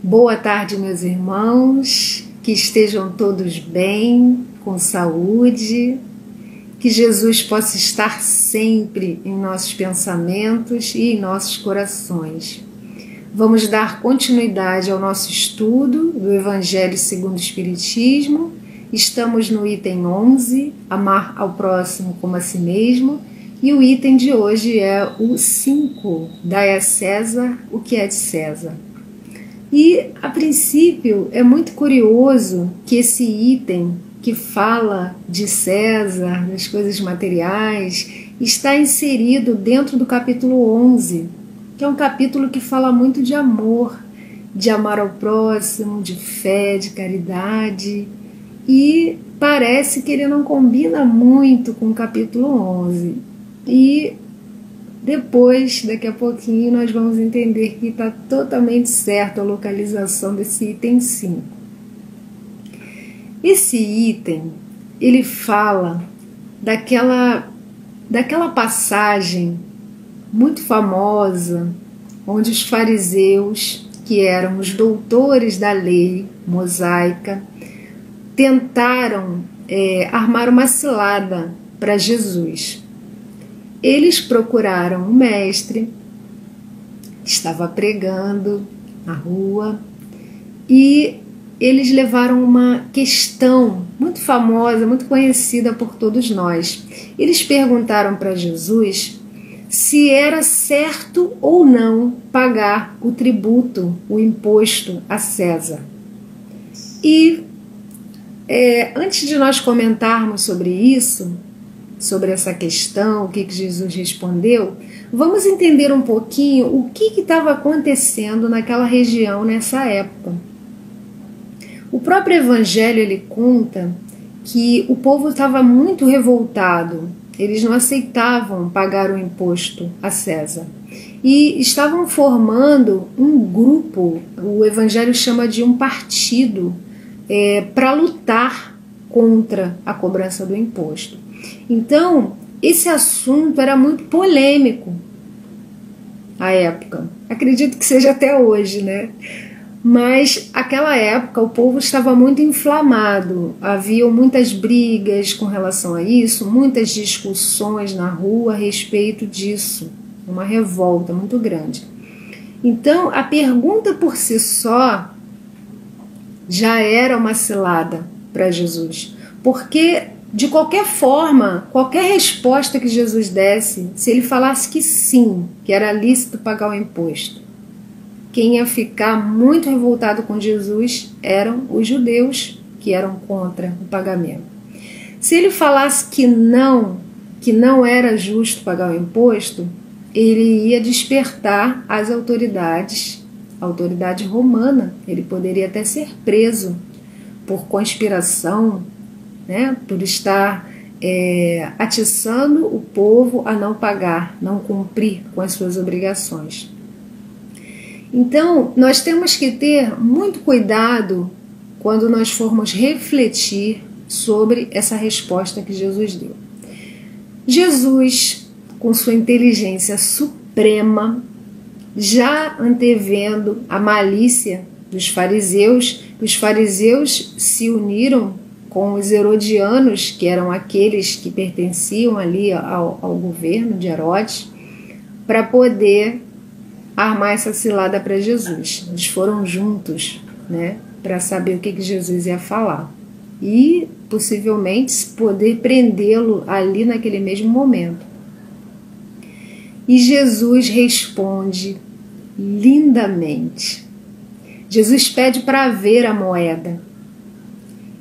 Boa tarde, meus irmãos, que estejam todos bem, com saúde, que Jesus possa estar sempre em nossos pensamentos e em nossos corações. Vamos dar continuidade ao nosso estudo do Evangelho segundo o Espiritismo. Estamos no item 11, amar ao próximo como a si mesmo, e o item de hoje é o 5, dai a César o que é de César. E, a princípio, é muito curioso que esse item que fala de César, das coisas materiais, está inserido dentro do capítulo 11, que é um capítulo que fala muito de amor, de amar ao próximo, de fé, de caridade, e parece que ele não combina muito com o capítulo 11. E depois, daqui a pouquinho, nós vamos entender que está totalmente certa a localização desse item 5. Esse item, ele fala daquela passagem muito famosa, onde os fariseus, que eram os doutores da lei mosaica, tentaram armar uma cilada para Jesus. Eles procuraram um mestre que estava pregando na rua e eles levaram uma questão muito famosa, muito conhecida por todos nós. Eles perguntaram para Jesus se era certo ou não pagar o tributo, o imposto a César. E antes de nós comentarmos sobre isso, sobre essa questão, o que Jesus respondeu, vamos entender um pouquinho o que estava acontecendo naquela região nessa época. O próprio Evangelho ele conta que o povo estava muito revoltado, eles não aceitavam pagar o imposto a César e estavam formando um grupo, o Evangelho chama de um partido, para lutar contra a cobrança do imposto. Então, esse assunto era muito polêmico à época. Acredito que seja até hoje, né? Mas, naquela época, o povo estava muito inflamado. Havia muitas brigas com relação a isso, muitas discussões na rua a respeito disso. Uma revolta muito grande. Então, a pergunta por si só já era uma cilada para Jesus. Porque, de qualquer forma, qualquer resposta que Jesus desse, se ele falasse que sim, que era lícito pagar o imposto, quem ia ficar muito revoltado com Jesus eram os judeus, que eram contra o pagamento. Se ele falasse que não era justo pagar o imposto, ele ia despertar as autoridades, a autoridade romana. Ele poderia até ser preso por conspiração, né, por estar atiçando o povo a não pagar, não cumprir com as suas obrigações. Então, nós temos que ter muito cuidado quando nós formos refletir sobre essa resposta que Jesus deu. Jesus, com sua inteligência suprema, já antevendo a malícia dos fariseus, os fariseus se uniram com os herodianos, que eram aqueles que pertenciam ali ao governo de Herodes, para poder armar essa cilada para Jesus. Eles foram juntos, né, para saber o que Jesus ia falar e possivelmente poder prendê-lo ali naquele mesmo momento. E Jesus responde lindamente. Jesus pede para ver a moeda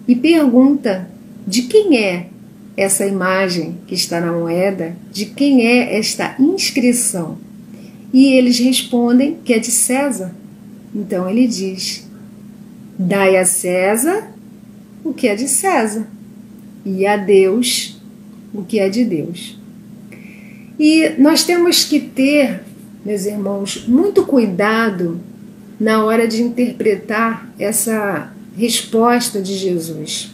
e pergunta de quem é essa imagem que está na moeda, de quem é esta inscrição. E eles respondem que é de César. Então ele diz: dai a César o que é de César, e a Deus o que é de Deus. E nós temos que ter, meus irmãos, muito cuidado na hora de interpretar essa resposta de Jesus.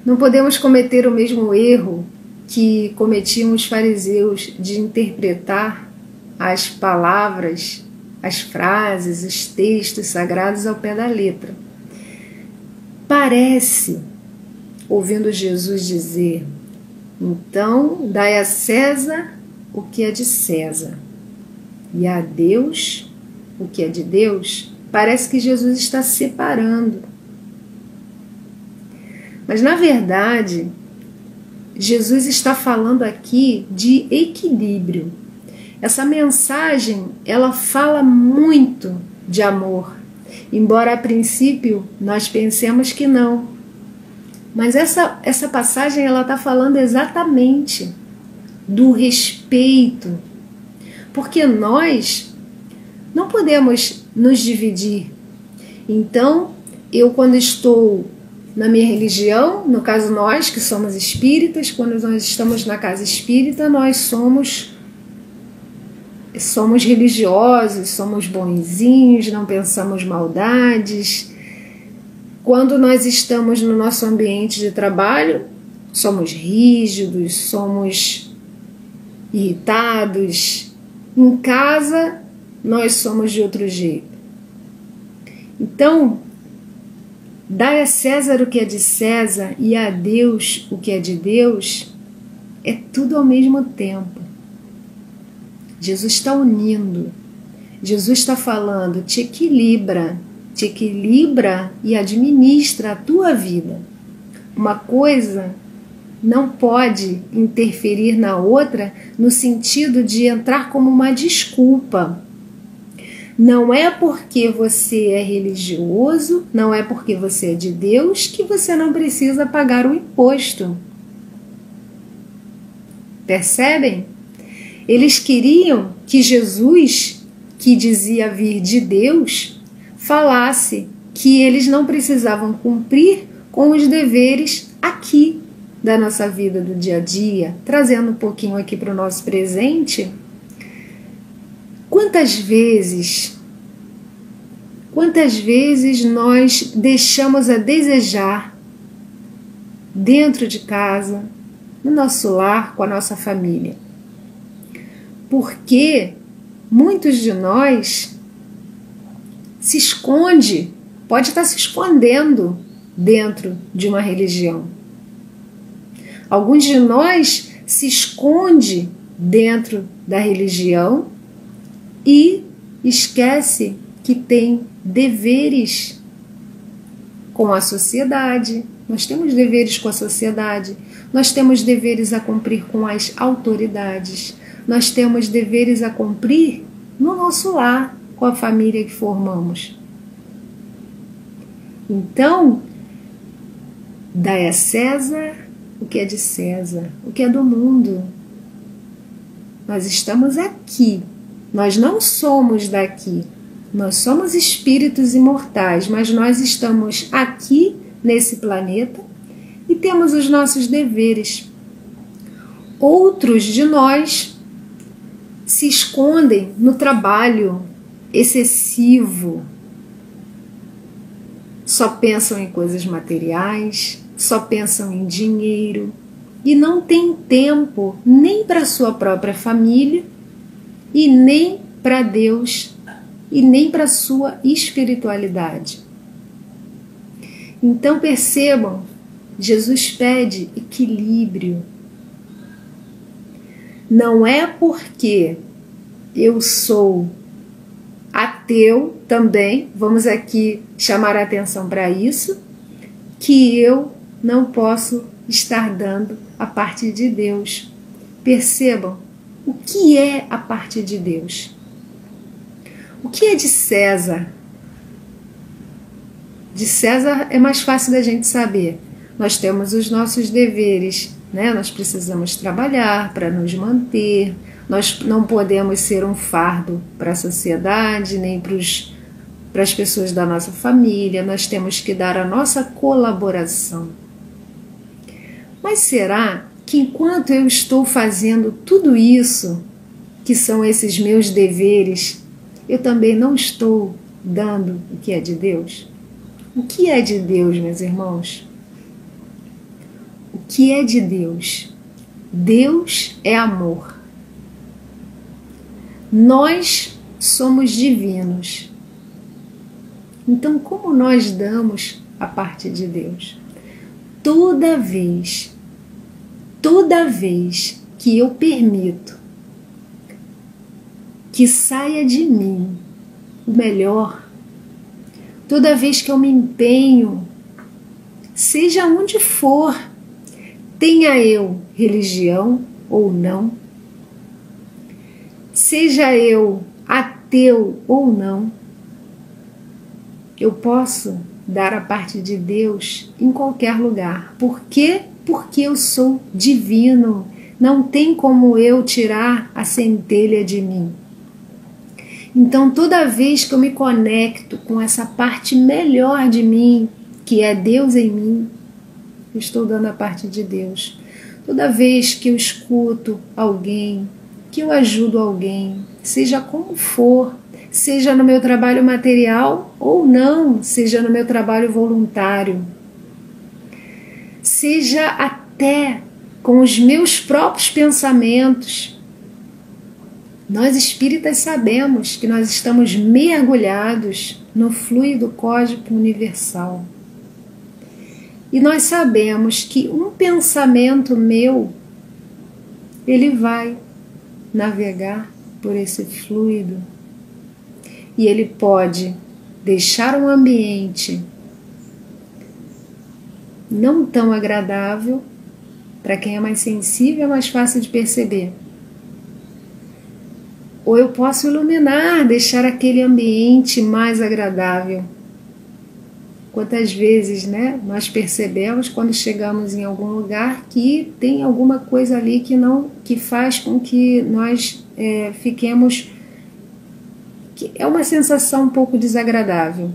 Não podemos cometer o mesmo erro que cometiam os fariseus de interpretar as palavras as frases, os textos sagrados ao pé da letra. Parece, ouvindo Jesus dizer, então dai a César o que é de César e a Deus o que é de Deus, parece que Jesus está separando. Mas na verdade, Jesus está falando aqui de equilíbrio. Essa mensagem, ela fala muito de amor, embora a princípio nós pensemos que não. Mas essa passagem, ela está falando exatamente do respeito, porque nós não podemos nos dividir. Então, eu quando estou na minha religião, no caso nós que somos espíritas, quando nós estamos na casa espírita, nós somos religiosos, somos bonzinhos, não pensamos maldades. Quando nós estamos no nosso ambiente de trabalho, somos rígidos, somos irritados. Em casa, nós somos de outro jeito. Então, dai a César o que é de César e a Deus o que é de Deus, é tudo ao mesmo tempo. Jesus está unindo. Jesus está falando, te equilibra e administra a tua vida. Uma coisa não pode interferir na outra no sentido de entrar como uma desculpa. Não é porque você é religioso, não é porque você é de Deus que você não precisa pagar o imposto. Percebem? Eles queriam que Jesus, que dizia vir de Deus, falasse que eles não precisavam cumprir com os deveres aqui da nossa vida do dia a dia, trazendo um pouquinho aqui para o nosso presente. Quantas vezes nós deixamos a desejar dentro de casa, no nosso lar, com a nossa família? Porque muitos de nós se esconde, pode estar se escondendo dentro de uma religião. Alguns de nós se esconde dentro da religião e esquece que tem deveres com a sociedade. Nós temos deveres com a sociedade, nós temos deveres a cumprir com as autoridades, nós temos deveres a cumprir no nosso lar, com a família que formamos. Então, dai a César o que é de César, o que é do mundo. Nós estamos aqui, nós não somos daqui, nós somos espíritos imortais, mas nós estamos aqui nesse planeta e temos os nossos deveres. Outros de nós se escondem no trabalho excessivo, só pensam em coisas materiais, só pensam em dinheiro e não tem tempo nem para sua própria família e nem para Deus e nem para sua espiritualidade. Então percebam, Jesus pede equilíbrio. Não é porque eu sou ateu também, vamos aqui chamar a atenção para isso, que eu não posso estar dando a parte de Deus. Percebam, o que é a parte de Deus? O que é de César? De César é mais fácil da gente saber. Nós temos os nossos deveres, né? Nós precisamos trabalhar para nos manter, nós não podemos ser um fardo para a sociedade, nem para as pessoas da nossa família, nós temos que dar a nossa colaboração. Mas será que enquanto eu estou fazendo tudo isso, que são esses meus deveres, eu também não estou dando o que é de Deus? O que é de Deus, meus irmãos? O que é de Deus? Deus é amor. Nós somos divinos. Então, como nós damos a parte de Deus? Toda vez que eu permito que saia de mim o melhor, toda vez que eu me empenho, seja onde for, tenha eu religião ou não, seja eu ateu ou não, eu posso dar a parte de Deus em qualquer lugar. Por quê? Porque eu sou divino. Não tem como eu tirar a centelha de mim. Então, toda vez que eu me conecto com essa parte melhor de mim, que é Deus em mim, eu estou dando a parte de Deus. Toda vez que eu escuto alguém, que eu ajudo alguém, seja como for, seja no meu trabalho material ou não, seja no meu trabalho voluntário, seja até com os meus próprios pensamentos. Nós espíritas sabemos que nós estamos mergulhados no fluido cósmico universal. E nós sabemos que um pensamento meu, ele vai navegar por esse fluido. E ele pode deixar um ambiente não tão agradável, para quem é mais sensível é mais fácil de perceber. Ou eu posso iluminar, deixar aquele ambiente mais agradável. Quantas vezes, nós percebemos quando chegamos em algum lugar que tem alguma coisa ali que faz com que nós fiquemos... que é uma sensação um pouco desagradável.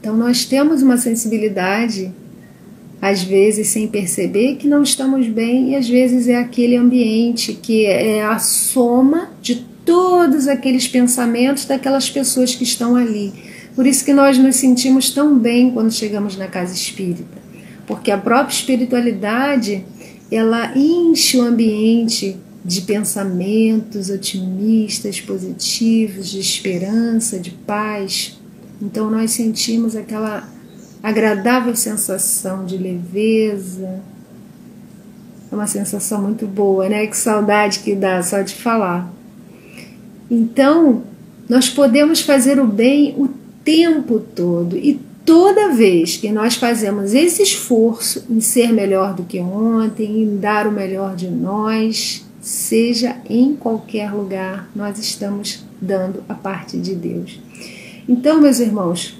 Então nós temos uma sensibilidade, às vezes sem perceber, que não estamos bem, e às vezes é aquele ambiente que é a soma de todos aqueles pensamentos daquelas pessoas que estão ali. Por isso que nós nos sentimos tão bem quando chegamos na casa espírita, porque a própria espiritualidade, ela enche o ambiente de pensamentos otimistas, positivos, de esperança, de paz. Então nós sentimos aquela agradável sensação de leveza. É uma sensação muito boa, né? Que saudade que dá só de falar. Então, nós podemos fazer o bem o tempo todo, e toda vez que nós fazemos esse esforço em ser melhor do que ontem, em dar o melhor de nós, seja em qualquer lugar, nós estamos dando a parte de Deus. Então, meus irmãos,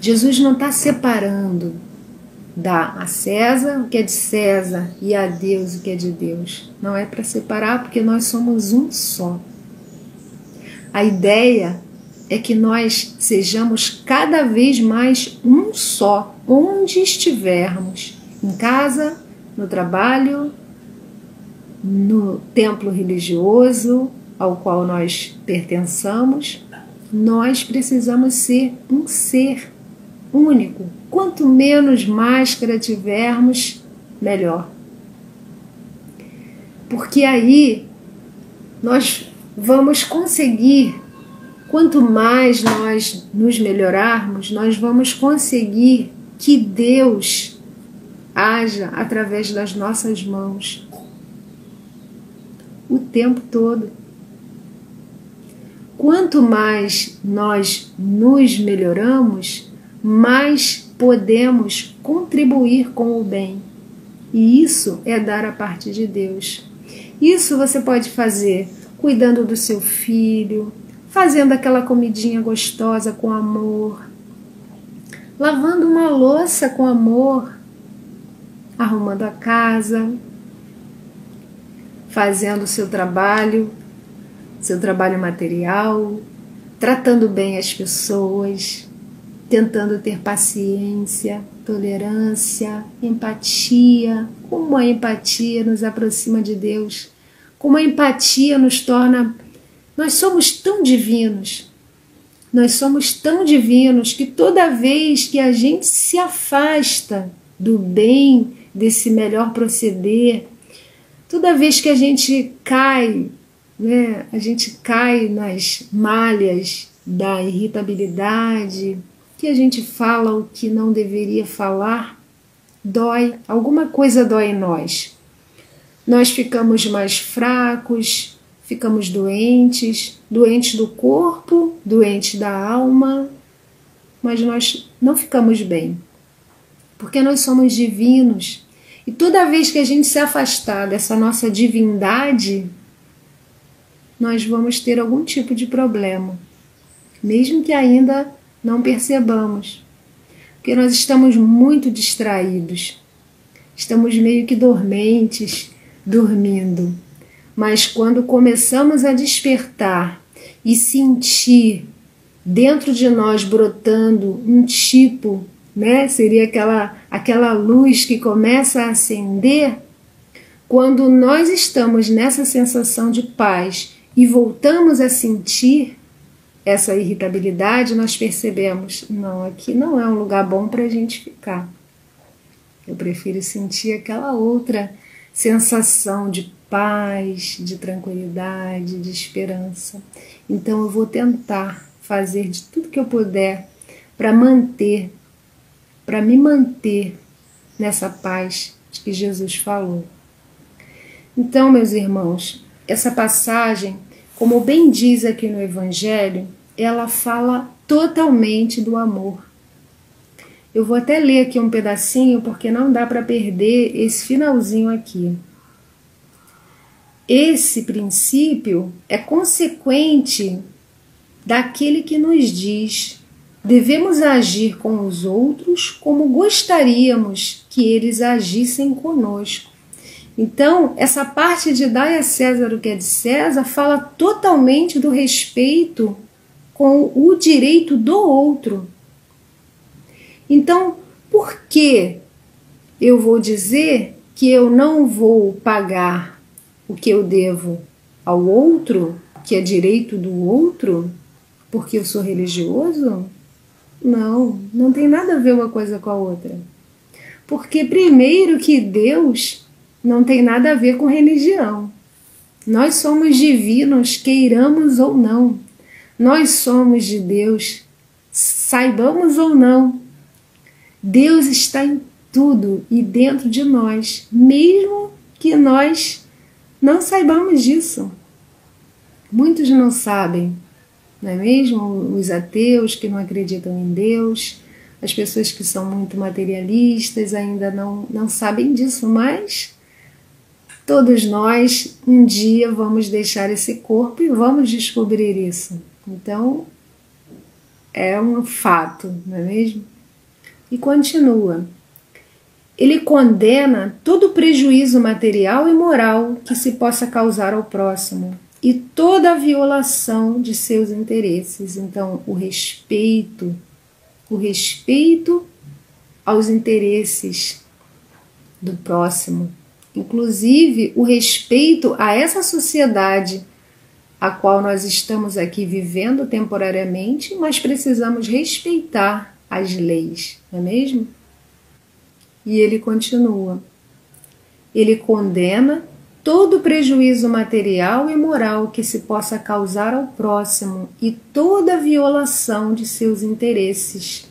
Jesus não está separando, dá a César o que é de César e a Deus o que é de Deus. Não é para separar, porque nós somos um só. A ideia é que nós sejamos cada vez mais um só, onde estivermos, em casa, no trabalho, no templo religioso ao qual nós pertençamos. Nós precisamos ser um ser único. Quanto menos máscara tivermos, melhor. Porque aí nós vamos conseguir, quanto mais nós nos melhorarmos, nós vamos conseguir que Deus haja através das nossas mãos o tempo todo. Quanto mais nós nos melhoramos, mais podemos contribuir com o bem. E isso é dar a parte de Deus. Isso você pode fazer cuidando do seu filho, fazendo aquela comidinha gostosa com amor, lavando uma louça com amor, arrumando a casa, fazendo o seu trabalho material, tratando bem as pessoas, tentando ter paciência, tolerância, empatia. Como a empatia nos aproxima de Deus, como a empatia nos torna... Nós somos tão divinos, que toda vez que a gente se afasta do bem, desse melhor proceder, toda vez que a gente cai né, a gente cai nas malhas da irritabilidade, que a gente fala o que não deveria falar, dói, alguma coisa dói em nós. Nós ficamos mais fracos, ficamos doentes, doentes do corpo, doentes da alma, mas nós não ficamos bem, porque nós somos divinos. E toda vez que a gente se afastar dessa nossa divindade, nós vamos ter algum tipo de problema, mesmo que ainda não percebamos, porque nós estamos muito distraídos, estamos meio que dormentes, dormindo. Mas quando começamos a despertar e sentir dentro de nós brotando um tipo, né, seria aquela luz que começa a acender, quando nós estamos nessa sensação de paz e voltamos a sentir essa irritabilidade, nós percebemos, não, aqui não é um lugar bom para a gente ficar. Eu prefiro sentir aquela outra sensação de paz, de tranquilidade, de esperança. Então eu vou tentar fazer de tudo que eu puder para me manter nessa paz de que Jesus falou. Então, meus irmãos, essa passagem, como bem diz aqui no Evangelho, ela fala totalmente do amor. Eu vou até ler aqui um pedacinho, porque não dá para perder esse finalzinho aqui. Esse princípio é consequente daquele que nos diz: devemos agir com os outros como gostaríamos que eles agissem conosco. Então, essa parte de dai a César o que é de César fala totalmente do respeito com o direito do outro. Então, por que eu vou dizer que eu não vou pagar o que eu devo ao outro, que é direito do outro, porque eu sou religioso? Não, não tem nada a ver uma coisa com a outra. Porque primeiro que Deus não tem nada a ver com religião. Nós somos divinos, queiramos ou não. Nós somos de Deus, saibamos ou não. Deus está em tudo e dentro de nós, mesmo que nós não saibamos disso. Muitos não sabem, não é mesmo? Os ateus que não acreditam em Deus, as pessoas que são muito materialistas ainda não sabem disso, mas todos nós um dia vamos deixar esse corpo e vamos descobrir isso. Então, é um fato, não é mesmo? E continua. Ele condena todo prejuízo material e moral que se possa causar ao próximo e toda a violação de seus interesses. Então, o respeito aos interesses do próximo, inclusive o respeito a essa sociedade a qual nós estamos aqui vivendo temporariamente, mas precisamos respeitar as leis, não é mesmo? E ele continua. Ele condena todo prejuízo material e moral que se possa causar ao próximo e toda violação de seus interesses,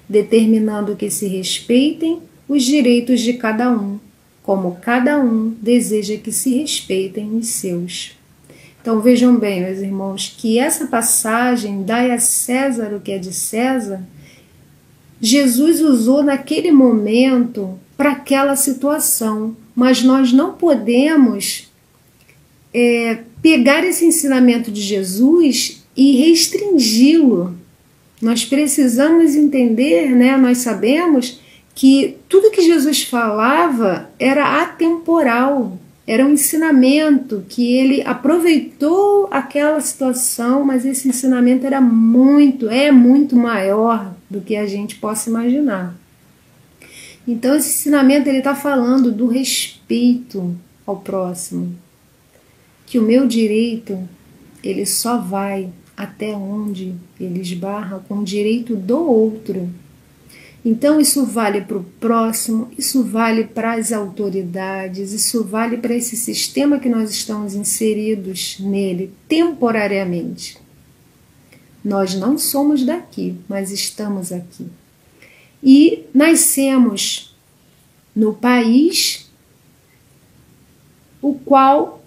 determinando que se respeitem os direitos de cada um, como cada um deseja que se respeitem os seus. Então vejam bem, meus irmãos, que essa passagem, dai a César o que é de César, Jesus usou naquele momento para aquela situação, mas nós não podemos pegar esse ensinamento de Jesus e restringi-lo. Nós precisamos entender, né? Nós sabemos que tudo que Jesus falava era atemporal, era um ensinamento que ele aproveitou aquela situação, mas esse ensinamento é muito maior do que a gente possa imaginar. Então esse ensinamento ele está falando do respeito ao próximo, que o meu direito ele só vai até onde ele esbarra com o direito do outro. Então isso vale para o próximo, isso vale para as autoridades, isso vale para esse sistema que nós estamos inseridos nele temporariamente. Nós não somos daqui, mas estamos aqui. E nascemos no país o qual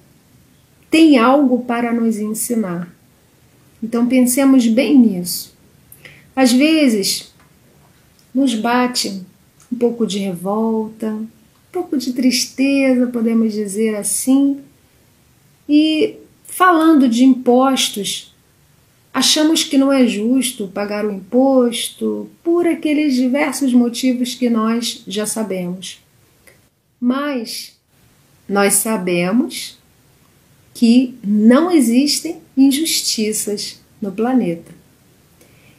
tem algo para nos ensinar. Então pensemos bem nisso. Às vezes nos bate um pouco de revolta, um pouco de tristeza, podemos dizer assim, e falando de impostos, achamos que não é justo pagar o imposto por aqueles diversos motivos que nós já sabemos. Mas nós sabemos que não existem injustiças no planeta.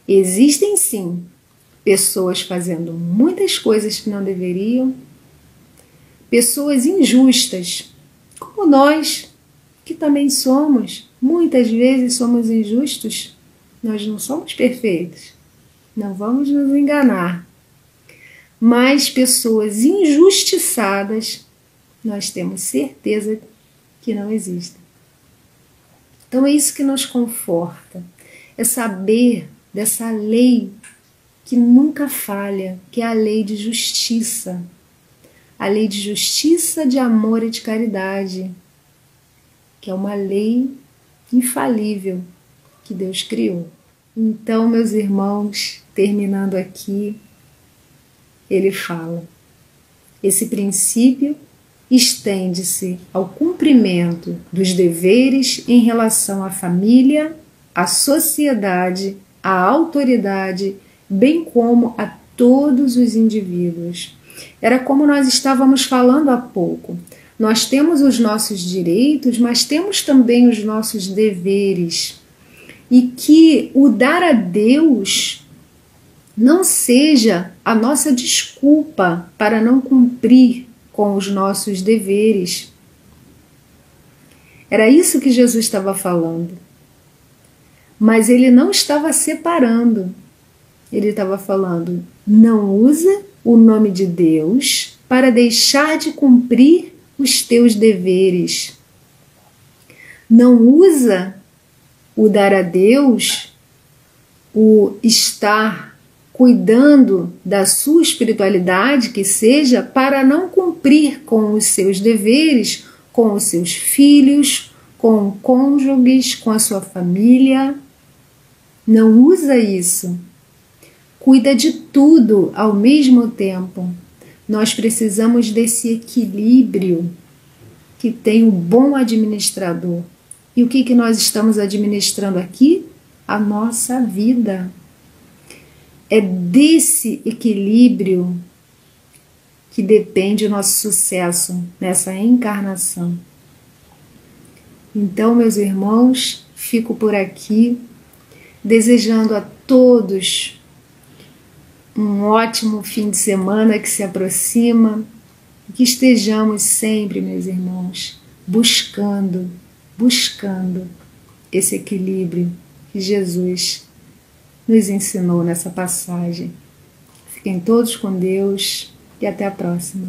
Existem sim pessoas fazendo muitas coisas que não deveriam, pessoas injustas, como nós, que também somos. Muitas vezes somos injustos, nós não somos perfeitos, não vamos nos enganar. Mas pessoas injustiçadas, nós temos certeza que não existem. Então é isso que nos conforta, é saber dessa lei que nunca falha, que é a lei de justiça. A lei de justiça, de amor e de caridade, que é uma lei infalível que Deus criou. Então, meus irmãos, terminando aqui, ele fala: esse princípio estende-se ao cumprimento dos deveres em relação à família, à sociedade, à autoridade, bem como a todos os indivíduos. Era como nós estávamos falando há pouco. Nós temos os nossos direitos, mas temos também os nossos deveres. E que o dar a Deus não seja a nossa desculpa para não cumprir com os nossos deveres. Era isso que Jesus estava falando. Mas ele não estava separando. Ele estava falando: não usa o nome de Deus para deixar de cumprir os teus deveres. Não usa o dar a Deus, o estar cuidando da sua espiritualidade, que seja, para não cumprir com os seus deveres, com os seus filhos, com cônjuges, com a sua família. Não usa isso. Cuida de tudo ao mesmo tempo. Nós precisamos desse equilíbrio que tem o bom administrador. E o que nós estamos administrando aqui? A nossa vida. É desse equilíbrio que depende o nosso sucesso nessa encarnação. Então, meus irmãos, fico por aqui, desejando a todos um ótimo fim de semana que se aproxima, e que estejamos sempre, meus irmãos, buscando esse equilíbrio que Jesus nos ensinou nessa passagem. Fiquem todos com Deus e até a próxima.